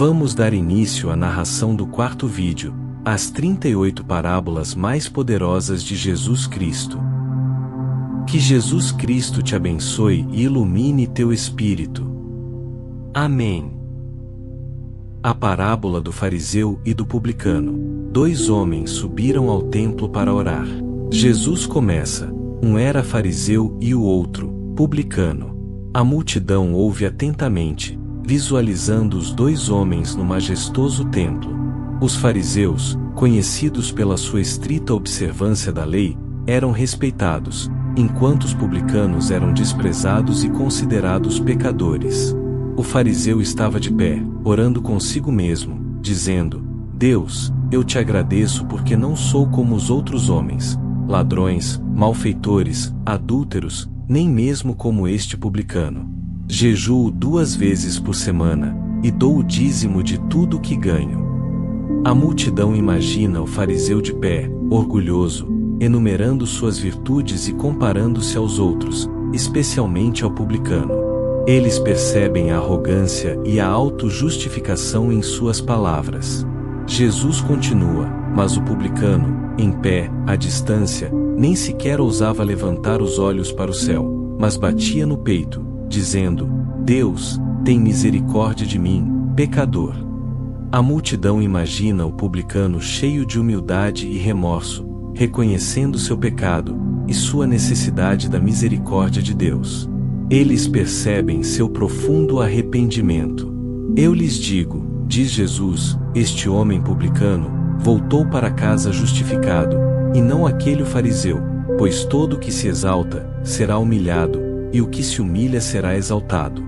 Vamos dar início à narração do quarto vídeo, as 38 parábolas mais poderosas de Jesus Cristo. Que Jesus Cristo te abençoe e ilumine teu espírito. Amém. A parábola do fariseu e do publicano. 2 homens subiram ao templo para orar. Jesus começa: um era fariseu e o outro, publicano. A multidão ouve atentamente, visualizando os 2 homens no majestoso templo. Os fariseus, conhecidos pela sua estrita observância da lei, eram respeitados, enquanto os publicanos eram desprezados e considerados pecadores. O fariseu estava de pé, orando consigo mesmo, dizendo: Deus, eu te agradeço porque não sou como os outros homens, ladrões, malfeitores, adúlteros, nem mesmo como este publicano. Jejuo 2 vezes por semana, e dou o dízimo de tudo que ganho. A multidão imagina o fariseu de pé, orgulhoso, enumerando suas virtudes e comparando-se aos outros, especialmente ao publicano. Eles percebem a arrogância e a autojustificação em suas palavras. Jesus continua, mas o publicano, em pé, à distância, nem sequer ousava levantar os olhos para o céu, mas batia no peito, dizendo: Deus, tem misericórdia de mim, pecador. A multidão imagina o publicano cheio de humildade e remorso, reconhecendo seu pecado e sua necessidade da misericórdia de Deus. Eles percebem seu profundo arrependimento. Eu lhes digo, diz Jesus, este homem publicano voltou para casa justificado, e não aquele fariseu, pois todo o que se exalta será humilhado, e o que se humilha será exaltado.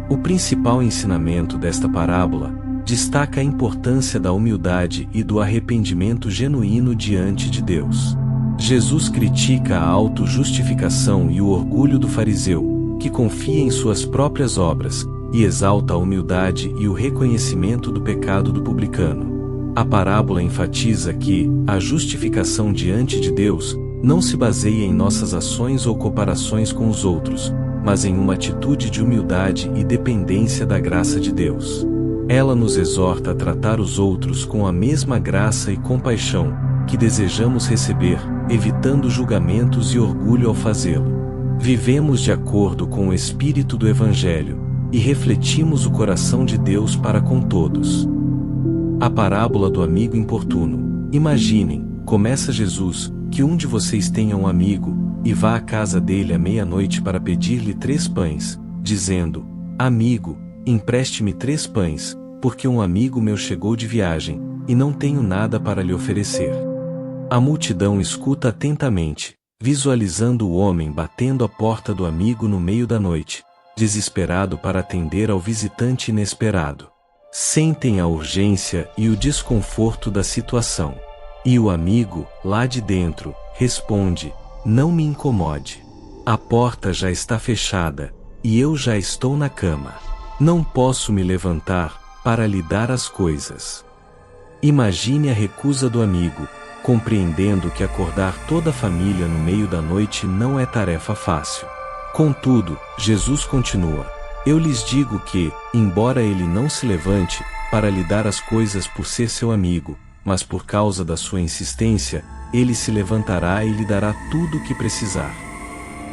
O principal ensinamento desta parábola destaca a importância da humildade e do arrependimento genuíno diante de Deus. Jesus critica a autojustificação e o orgulho do fariseu, que confia em suas próprias obras, e exalta a humildade e o reconhecimento do pecado do publicano. A parábola enfatiza que a justificação diante de Deus não se baseia em nossas ações ou comparações com os outros, mas em uma atitude de humildade e dependência da graça de Deus. Ela nos exorta a tratar os outros com a mesma graça e compaixão que desejamos receber, evitando julgamentos e orgulho ao fazê-lo. Vivemos de acordo com o espírito do Evangelho e refletimos o coração de Deus para com todos. A parábola do amigo importuno. Imaginem, começa Jesus: que um de vocês tenha um amigo, e vá à casa dele à meia-noite para pedir-lhe 3 pães, dizendo: Amigo, empreste-me 3 pães, porque um amigo meu chegou de viagem, e não tenho nada para lhe oferecer. A multidão escuta atentamente, visualizando o homem batendo a porta do amigo no meio da noite, desesperado para atender ao visitante inesperado. Sentem a urgência e o desconforto da situação. E o amigo, lá de dentro, responde: Não me incomode. A porta já está fechada, e eu já estou na cama. Não posso me levantar para lhe dar as coisas. Imagine a recusa do amigo, compreendendo que acordar toda a família no meio da noite não é tarefa fácil. Contudo, Jesus continua: Eu lhes digo que, embora ele não se levante para lhe dar as coisas por ser seu amigo, mas por causa da sua insistência, ele se levantará e lhe dará tudo o que precisar.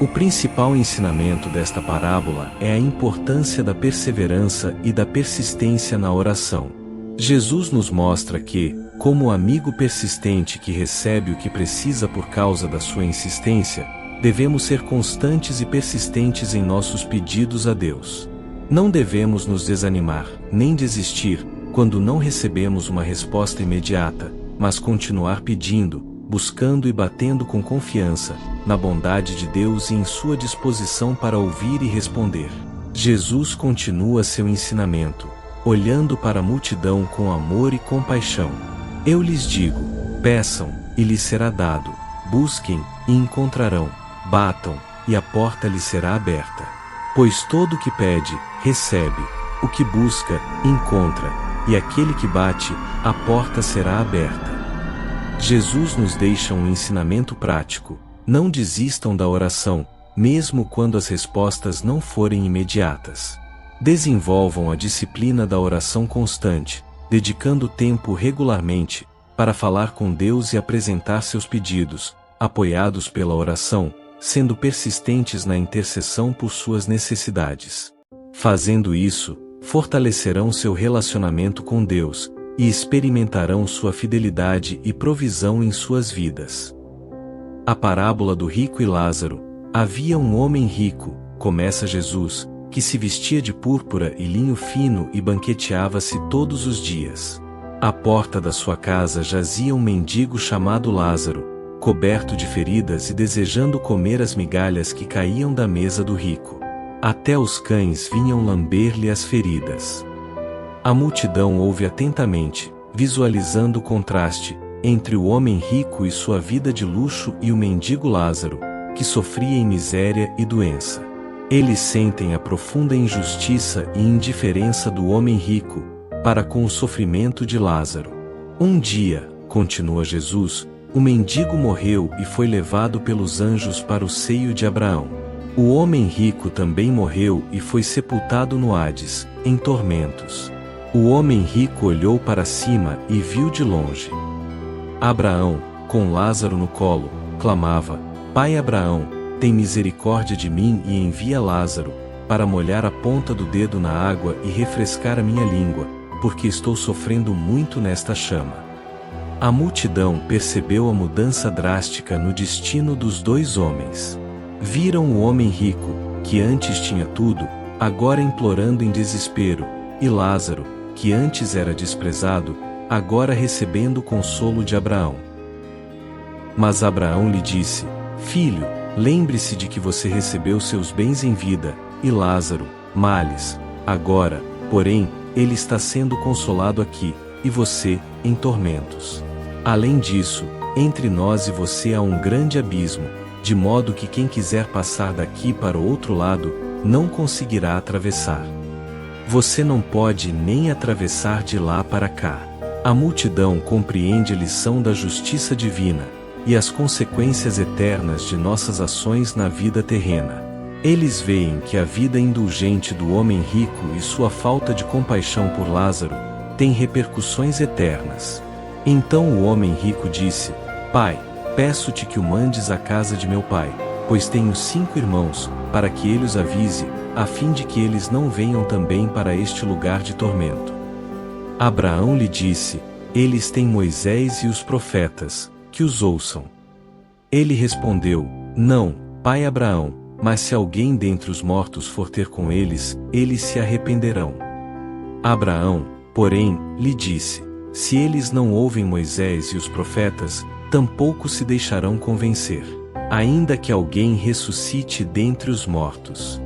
O principal ensinamento desta parábola é a importância da perseverança e da persistência na oração. Jesus nos mostra que, como o amigo persistente que recebe o que precisa por causa da sua insistência, devemos ser constantes e persistentes em nossos pedidos a Deus. Não devemos nos desanimar, nem desistir, quando não recebemos uma resposta imediata, mas continuar pedindo, buscando e batendo com confiança, na bondade de Deus e em sua disposição para ouvir e responder. Jesus continua seu ensinamento, olhando para a multidão com amor e compaixão. Eu lhes digo: peçam, e lhes será dado, busquem, e encontrarão, batam, e a porta lhes será aberta. Pois todo o que pede, recebe, o que busca, encontra, e aquele que bate, a porta será aberta. Jesus nos deixa um ensinamento prático: não desistam da oração, mesmo quando as respostas não forem imediatas. Desenvolvam a disciplina da oração constante, dedicando tempo regularmente para falar com Deus e apresentar seus pedidos, apoiados pela oração, sendo persistentes na intercessão por suas necessidades. Fazendo isso, fortalecerão seu relacionamento com Deus e experimentarão sua fidelidade e provisão em suas vidas. A parábola do rico e Lázaro. Havia um homem rico, começa Jesus, que se vestia de púrpura e linho fino e banqueteava-se todos os dias. À porta da sua casa jazia um mendigo chamado Lázaro, coberto de feridas e desejando comer as migalhas que caíam da mesa do rico. Até os cães vinham lamber-lhe as feridas. A multidão ouve atentamente, visualizando o contraste entre o homem rico e sua vida de luxo e o mendigo Lázaro, que sofria em miséria e doença. Eles sentem a profunda injustiça e indiferença do homem rico para com o sofrimento de Lázaro. Um dia, continua Jesus, o mendigo morreu e foi levado pelos anjos para o seio de Abraão. O homem rico também morreu e foi sepultado no Hades, em tormentos. O homem rico olhou para cima e viu de longe Abraão, com Lázaro no colo, clamava: Pai Abraão, tem misericórdia de mim e envia Lázaro, para molhar a ponta do dedo na água e refrescar a minha língua, porque estou sofrendo muito nesta chama. A multidão percebeu a mudança drástica no destino dos dois homens. Viram o homem rico, que antes tinha tudo, agora implorando em desespero, e Lázaro, que antes era desprezado, agora recebendo o consolo de Abraão. Mas Abraão lhe disse: Filho, lembre-se de que você recebeu seus bens em vida, e Lázaro, males. Agora, porém, ele está sendo consolado aqui, e você, em tormentos. Além disso, entre nós e você há um grande abismo, de modo que quem quiser passar daqui para o outro lado, não conseguirá atravessar. Você não pode nem atravessar de lá para cá. A multidão compreende a lição da justiça divina e as consequências eternas de nossas ações na vida terrena. Eles veem que a vida indulgente do homem rico e sua falta de compaixão por Lázaro tem repercussões eternas. Então o homem rico disse: Pai, peço-te que o mandes à casa de meu pai, pois tenho 5 irmãos, para que ele os avise, a fim de que eles não venham também para este lugar de tormento. Abraão lhe disse: Eles têm Moisés e os profetas, que os ouçam. Ele respondeu: Não, pai Abraão, mas se alguém dentre os mortos for ter com eles, eles se arrependerão. Abraão, porém, lhe disse: Se eles não ouvem Moisés e os profetas, tampouco se deixarão convencer, ainda que alguém ressuscite dentre os mortos.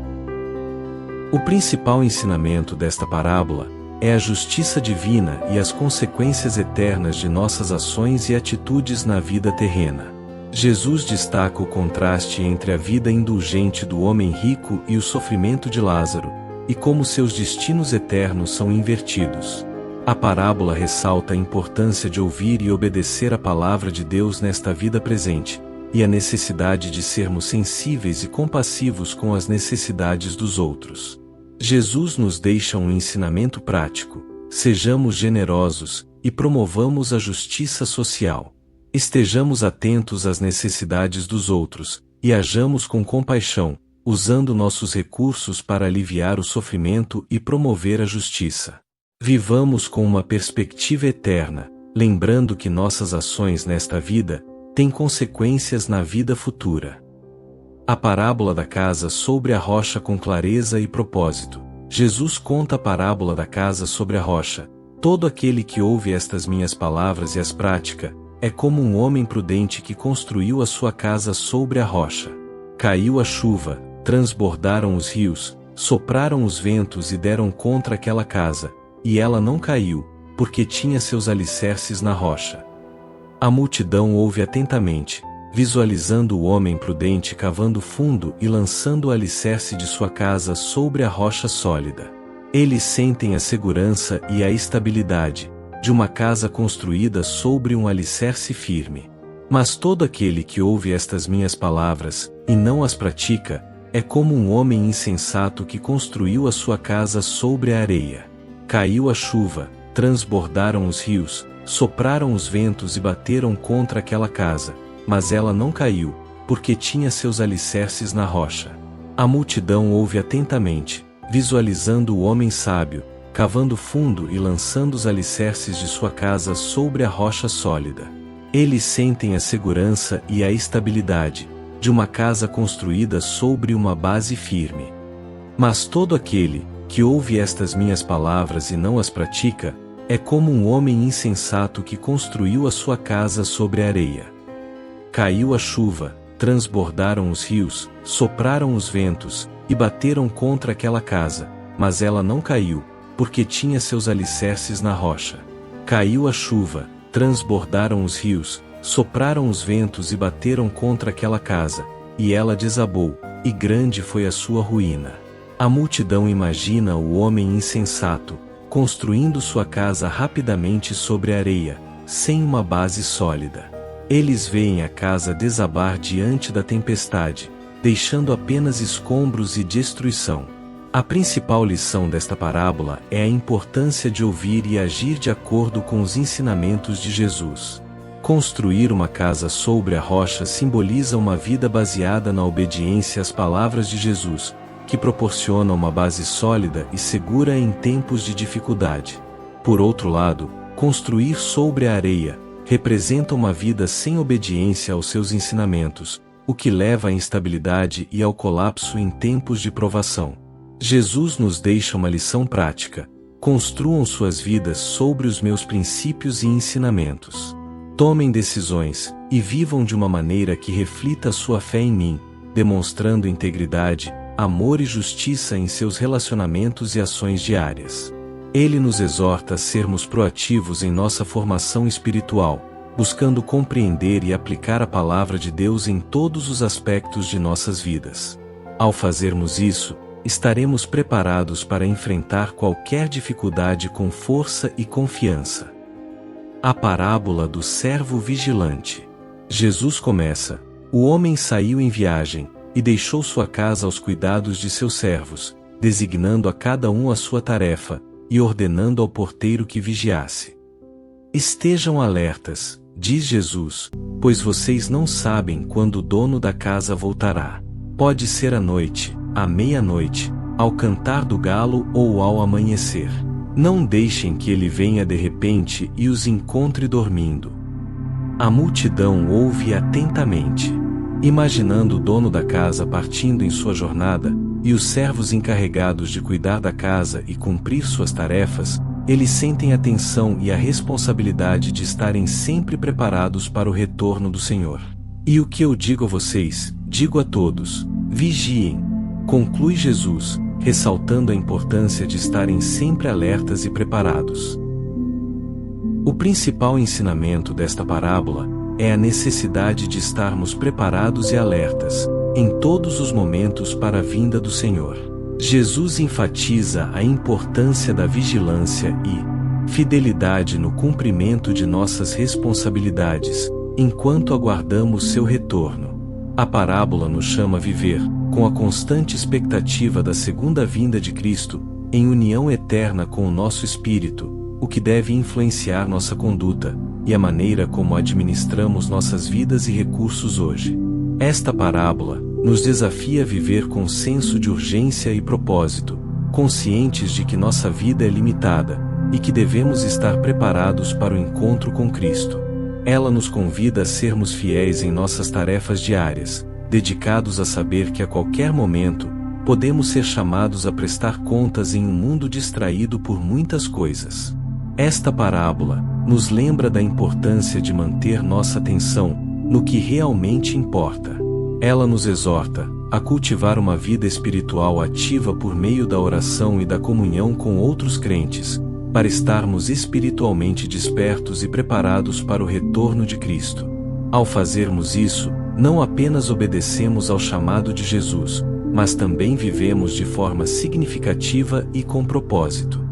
O principal ensinamento desta parábola é a justiça divina e as consequências eternas de nossas ações e atitudes na vida terrena. Jesus destaca o contraste entre a vida indulgente do homem rico e o sofrimento de Lázaro, e como seus destinos eternos são invertidos. A parábola ressalta a importância de ouvir e obedecer a palavra de Deus nesta vida presente, e a necessidade de sermos sensíveis e compassivos com as necessidades dos outros. Jesus nos deixa um ensinamento prático: sejamos generosos e promovamos a justiça social. Estejamos atentos às necessidades dos outros e hajamos com compaixão, usando nossos recursos para aliviar o sofrimento e promover a justiça. Vivamos com uma perspectiva eterna, lembrando que nossas ações nesta vida têm consequências na vida futura. A parábola da casa sobre a rocha com clareza e propósito. Jesus conta a parábola da casa sobre a rocha. Todo aquele que ouve estas minhas palavras e as pratica, é como um homem prudente que construiu a sua casa sobre a rocha. Caiu a chuva, transbordaram os rios, sopraram os ventos e deram contra aquela casa, e ela não caiu, porque tinha seus alicerces na rocha. A multidão ouve atentamente, visualizando o homem prudente cavando fundo e lançando o alicerce de sua casa sobre a rocha sólida. Eles sentem a segurança e a estabilidade de uma casa construída sobre um alicerce firme. Mas todo aquele que ouve estas minhas palavras, e não as pratica, é como um homem insensato que construiu a sua casa sobre a areia. Caiu a chuva, transbordaram os rios, sopraram os ventos e bateram contra aquela casa, mas ela não caiu, porque tinha seus alicerces na rocha. A multidão ouve atentamente, visualizando o homem sábio, cavando fundo e lançando os alicerces de sua casa sobre a rocha sólida. Eles sentem a segurança e a estabilidade de uma casa construída sobre uma base firme. Mas todo aquele que ouve estas minhas palavras e não as pratica, é como um homem insensato que construiu a sua casa sobre a areia. Caiu a chuva, transbordaram os rios, sopraram os ventos, e bateram contra aquela casa, mas ela não caiu, porque tinha seus alicerces na rocha. Caiu a chuva, transbordaram os rios, sopraram os ventos e bateram contra aquela casa, e ela desabou, e grande foi a sua ruína. A multidão imagina o homem insensato, construindo sua casa rapidamente sobre a areia, sem uma base sólida. Eles veem a casa desabar diante da tempestade, deixando apenas escombros e destruição. A principal lição desta parábola é a importância de ouvir e agir de acordo com os ensinamentos de Jesus. Construir uma casa sobre a rocha simboliza uma vida baseada na obediência às palavras de Jesus, que proporciona uma base sólida e segura em tempos de dificuldade. Por outro lado, construir sobre a areia representa uma vida sem obediência aos seus ensinamentos, o que leva à instabilidade e ao colapso em tempos de provação. Jesus nos deixa uma lição prática: construam suas vidas sobre os meus princípios e ensinamentos. Tomem decisões, e vivam de uma maneira que reflita a sua fé em mim, demonstrando integridade, amor e justiça em seus relacionamentos e ações diárias. Ele nos exorta a sermos proativos em nossa formação espiritual, buscando compreender e aplicar a palavra de Deus em todos os aspectos de nossas vidas. Ao fazermos isso, estaremos preparados para enfrentar qualquer dificuldade com força e confiança. A parábola do servo vigilante. Jesus começa: o homem saiu em viagem, e deixou sua casa aos cuidados de seus servos, designando a cada um a sua tarefa, e ordenando ao porteiro que vigiasse. Estejam alertas, diz Jesus, pois vocês não sabem quando o dono da casa voltará. Pode ser à noite, à meia-noite, ao cantar do galo ou ao amanhecer. Não deixem que ele venha de repente e os encontre dormindo. A multidão ouve atentamente, imaginando o dono da casa partindo em sua jornada, e os servos encarregados de cuidar da casa e cumprir suas tarefas. Eles sentem a tensão e a responsabilidade de estarem sempre preparados para o retorno do Senhor. E o que eu digo a vocês, digo a todos: vigiem, conclui Jesus, ressaltando a importância de estarem sempre alertas e preparados. O principal ensinamento desta parábola é a necessidade de estarmos preparados e alertas, em todos os momentos para a vinda do Senhor. Jesus enfatiza a importância da vigilância e fidelidade no cumprimento de nossas responsabilidades, enquanto aguardamos seu retorno. A parábola nos chama a viver, com a constante expectativa da segunda vinda de Cristo, em união eterna com o nosso espírito, o que deve influenciar nossa conduta e a maneira como administramos nossas vidas e recursos hoje. Esta parábola nos desafia a viver com senso de urgência e propósito, conscientes de que nossa vida é limitada e que devemos estar preparados para o encontro com Cristo. Ela nos convida a sermos fiéis em nossas tarefas diárias, dedicados a saber que a qualquer momento podemos ser chamados a prestar contas em um mundo distraído por muitas coisas. Esta parábola nos lembra da importância de manter nossa atenção no que realmente importa. Ela nos exorta a cultivar uma vida espiritual ativa por meio da oração e da comunhão com outros crentes, para estarmos espiritualmente despertos e preparados para o retorno de Cristo. Ao fazermos isso, não apenas obedecemos ao chamado de Jesus, mas também vivemos de forma significativa e com propósito.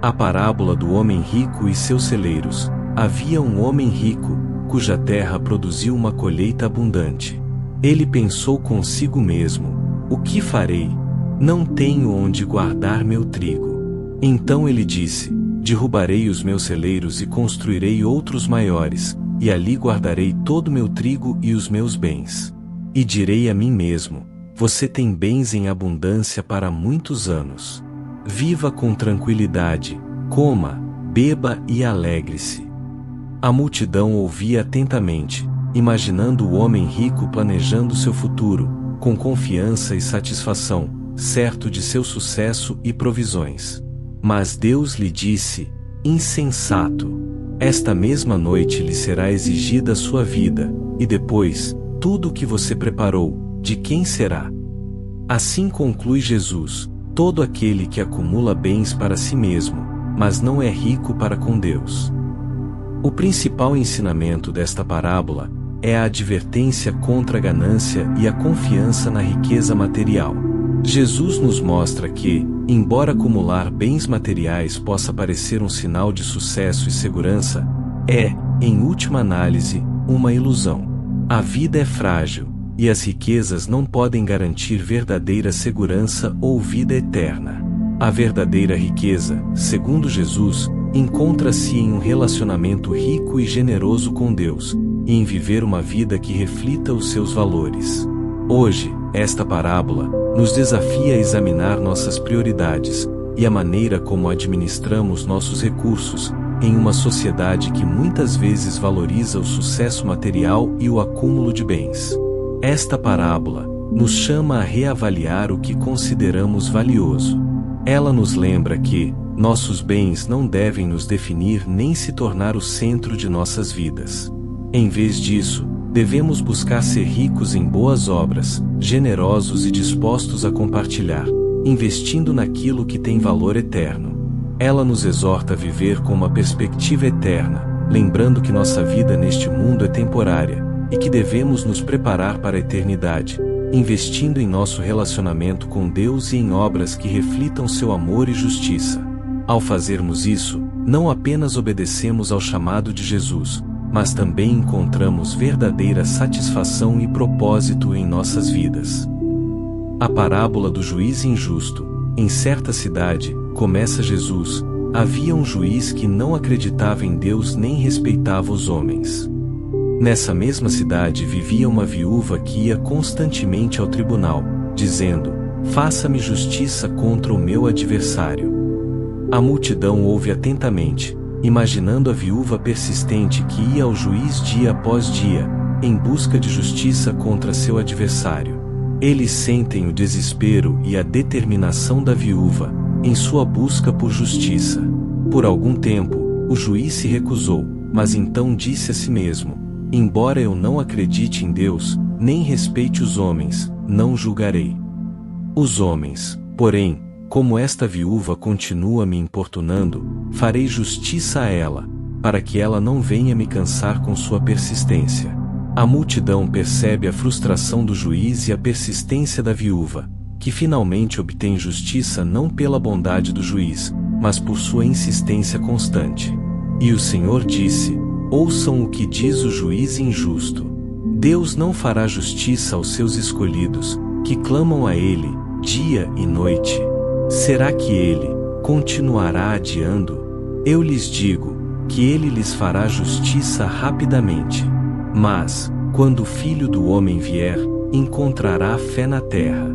A parábola do homem rico e seus celeiros. Havia um homem rico, cuja terra produziu uma colheita abundante. Ele pensou consigo mesmo: O que farei? Não tenho onde guardar meu trigo. Então ele disse: derrubarei os meus celeiros e construirei outros maiores, e ali guardarei todo meu trigo e os meus bens. E direi a mim mesmo: você tem bens em abundância para muitos anos. Viva com tranquilidade, coma, beba e alegre-se. A multidão ouvia atentamente, imaginando o homem rico planejando seu futuro, com confiança e satisfação, certo de seu sucesso e provisões. Mas Deus lhe disse: insensato! Esta mesma noite lhe será exigida a sua vida, e depois, tudo o que você preparou, de quem será? Assim conclui Jesus: todo aquele que acumula bens para si mesmo, mas não é rico para com Deus. O principal ensinamento desta parábola é a advertência contra a ganância e a confiança na riqueza material. Jesus nos mostra que, embora acumular bens materiais possa parecer um sinal de sucesso e segurança, é, em última análise, uma ilusão. A vida é frágil, e as riquezas não podem garantir verdadeira segurança ou vida eterna. A verdadeira riqueza, segundo Jesus, encontra-se em um relacionamento rico e generoso com Deus, e em viver uma vida que reflita os seus valores. Hoje, esta parábola nos desafia a examinar nossas prioridades e a maneira como administramos nossos recursos, em uma sociedade que muitas vezes valoriza o sucesso material e o acúmulo de bens. Esta parábola nos chama a reavaliar o que consideramos valioso. Ela nos lembra que nossos bens não devem nos definir nem se tornar o centro de nossas vidas. Em vez disso, devemos buscar ser ricos em boas obras, generosos e dispostos a compartilhar, investindo naquilo que tem valor eterno. Ela nos exorta a viver com uma perspectiva eterna, lembrando que nossa vida neste mundo é temporária, e que devemos nos preparar para a eternidade, investindo em nosso relacionamento com Deus e em obras que reflitam seu amor e justiça. Ao fazermos isso, não apenas obedecemos ao chamado de Jesus, mas também encontramos verdadeira satisfação e propósito em nossas vidas. A parábola do juiz injusto. Em certa cidade, começa Jesus, havia um juiz que não acreditava em Deus nem respeitava os homens. Nessa mesma cidade vivia uma viúva que ia constantemente ao tribunal, dizendo: faça-me justiça contra o meu adversário. A multidão ouve atentamente, imaginando a viúva persistente que ia ao juiz dia após dia, em busca de justiça contra seu adversário. Eles sentem o desespero e a determinação da viúva, em sua busca por justiça. Por algum tempo, o juiz se recusou, mas então disse a si mesmo: embora eu não acredite em Deus, nem respeite os homens, não julgarei. Os homens, porém, como esta viúva continua me importunando, farei justiça a ela, para que ela não venha me cansar com sua persistência. A multidão percebe a frustração do juiz e a persistência da viúva, que finalmente obtém justiça não pela bondade do juiz, mas por sua insistência constante. E o Senhor disse: ouçam o que diz o juiz injusto. Deus não fará justiça aos seus escolhidos, que clamam a Ele, dia e noite. Será que Ele continuará adiando? Eu lhes digo, que Ele lhes fará justiça rapidamente. Mas, quando o Filho do Homem vier, encontrará fé na terra.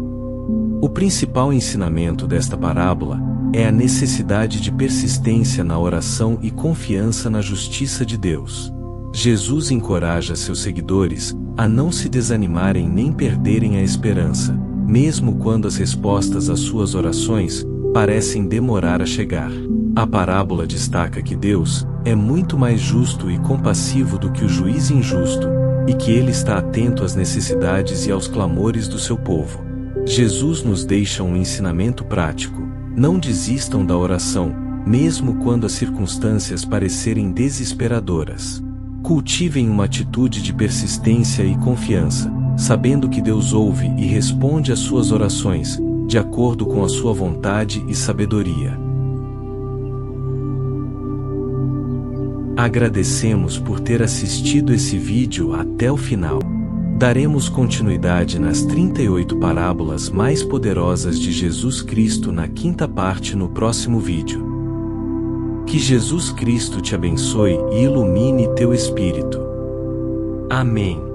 O principal ensinamento desta parábola é a necessidade de persistência na oração e confiança na justiça de Deus. Jesus encoraja seus seguidores a não se desanimarem nem perderem a esperança, mesmo quando as respostas às suas orações parecem demorar a chegar. A parábola destaca que Deus é muito mais justo e compassivo do que o juiz injusto, e que Ele está atento às necessidades e aos clamores do seu povo. Jesus nos deixa um ensinamento prático: não desistam da oração, mesmo quando as circunstâncias parecerem desesperadoras. Cultivem uma atitude de persistência e confiança, sabendo que Deus ouve e responde às suas orações, de acordo com a sua vontade e sabedoria. Agradecemos por ter assistido esse vídeo até o final. Daremos continuidade nas 38 parábolas mais poderosas de Jesus Cristo na quinta parte no próximo vídeo. Que Jesus Cristo te abençoe e ilumine teu espírito. Amém.